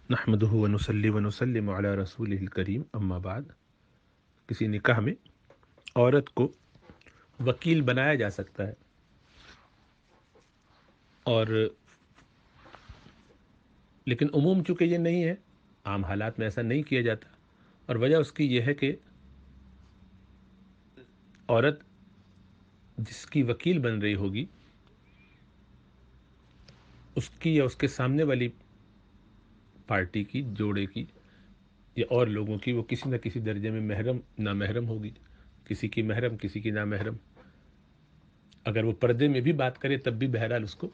نحمدہ ونصلی ونسلم علی رسولہ الکریم اما بعد۔ کسی نکاح میں عورت کو وکیل بنایا جا سکتا ہے، اور لیکن عموم چونکہ یہ نہیں ہے، عام حالات میں ایسا نہیں کیا جاتا، اور وجہ اس کی یہ ہے کہ عورت جس کی وکیل بن رہی ہوگی اس کی یا اس کے سامنے والی پارٹی کی، جوڑے کی یا اور لوگوں کی، وہ کسی نہ کسی درجے میں محرم نامحرم ہوگی، کسی کی محرم کسی کی نامحرم۔ اگر وہ پردے میں بھی بات کرے تب بھی بہرحال اس کو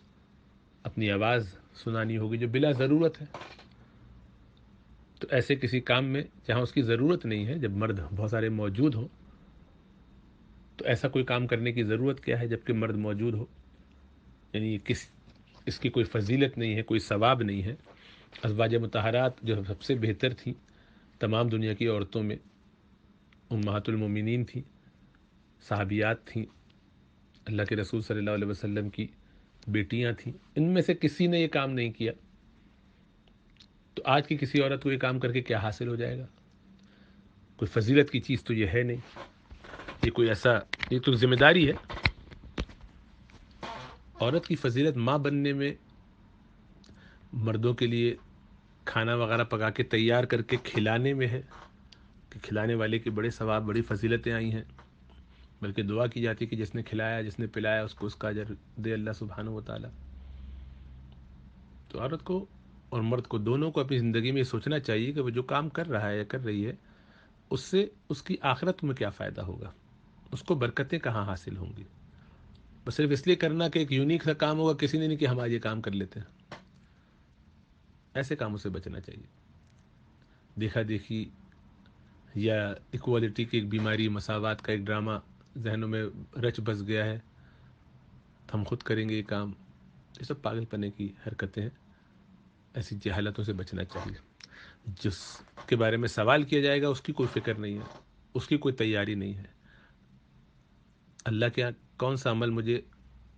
اپنی آواز سنانی ہوگی، جو بلا ضرورت ہے۔ تو ایسے کسی کام میں جہاں اس کی ضرورت نہیں ہے، جب مرد بہت سارے موجود ہوں، تو ایسا کوئی کام کرنے کی ضرورت کیا ہے جبکہ مرد موجود ہو؟ یعنی اس کی کوئی فضیلت نہیں ہے، کوئی ثواب نہیں ہے۔ ازواج مطہرات جو سب سے بہتر تھیں تمام دنیا کی عورتوں میں، امہات المومنین تھیں، صحابیات تھیں، اللہ کے رسول صلی اللہ علیہ وسلم کی بیٹیاں تھیں، ان میں سے کسی نے یہ کام نہیں کیا، تو آج کی کسی عورت کو یہ کام کر کے کیا حاصل ہو جائے گا؟ کوئی فضیلت کی چیز تو یہ ہے نہیں، یہ کوئی ایسا، یہ تو ذمہ داری ہے۔ عورت کی فضیلت ماں بننے میں، مردوں کے لیے کھانا وغیرہ پکا کے تیار کر کے کھلانے میں ہے، کہ کھلانے والے کے بڑے ثواب، بڑی فضیلتیں آئی ہیں، بلکہ دعا کی جاتی ہے کہ جس نے کھلایا، جس نے پلایا، اس کو اس کا اجر دے اللہ سبحانہ و تعالی۔ تو عورت کو اور مرد کو دونوں کو اپنی زندگی میں یہ سوچنا چاہیے کہ وہ جو کام کر رہا ہے یا کر رہی ہے، اس سے اس کی آخرت میں کیا فائدہ ہوگا، اس کو برکتیں کہاں حاصل ہوں گی۔ بس صرف اس لیے کرنا کہ ایک یونیک سا کام ہوگا، کسی نے نہیں کہ ہم آج یہ کام کر لیتے ہیں، ایسے کاموں سے بچنا چاہیے۔ دیکھا دیکھی یا ایکوالٹی کی ایک بیماری، مساوات کا ایک ڈرامہ ذہنوں میں رچ بس گیا ہے، ہم خود کریں گے یہ کام، یہ سب پاگل پنے کی حرکتیں ہیں۔ ایسی جہالتوں سے بچنا چاہیے۔ جس کے بارے میں سوال کیا جائے گا اس کی کوئی فکر نہیں ہے، اس کی کوئی تیاری نہیں ہے۔ اللہ کے یہاں کون سا عمل مجھے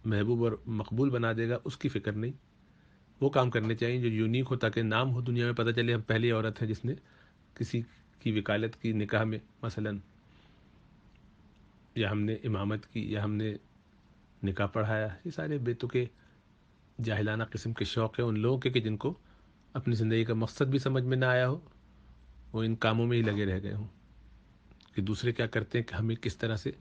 محبوب اور مقبول بنا دے گا، اس کی فکر نہیں۔ وہ کام کرنے چاہیے جو یونیک ہو، تاکہ نام ہو دنیا میں، پتہ چلے ہم پہلی عورت ہیں جس نے کسی کی وکالت کی نکاح میں، مثلا، یا ہم نے امامت کی، یا ہم نے نکاح پڑھایا۔ یہ سارے بے تکے جاہلانہ قسم کے شوق ہیں ان لوگوں کے کہ جن کو اپنی زندگی کا مقصد بھی سمجھ میں نہ آیا ہو، وہ ان کاموں میں ہی لگے رہ گئے ہوں کہ دوسرے کیا کرتے ہیں کہ ہمیں کس طرح سے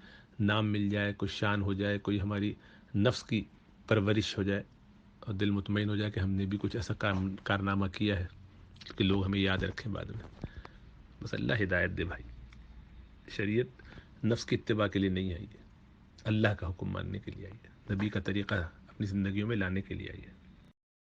نام مل جائے، کوئی شان ہو جائے، کوئی ہماری نفس کی پرورش ہو جائے، اور دل مطمئن ہو جائے کہ ہم نے بھی کچھ ایسا کارنامہ کیا ہے کہ لوگ ہمیں یاد رکھیں بعد میں۔ بس اللہ ہدایت دے بھائی، شریعت نفس کی اتباع کے لیے نہیں آئی ہے، اللہ کا حکم ماننے کے لیے آئی ہے، نبی کا طریقہ اپنی زندگیوں میں لانے کے لیے آئی ہے۔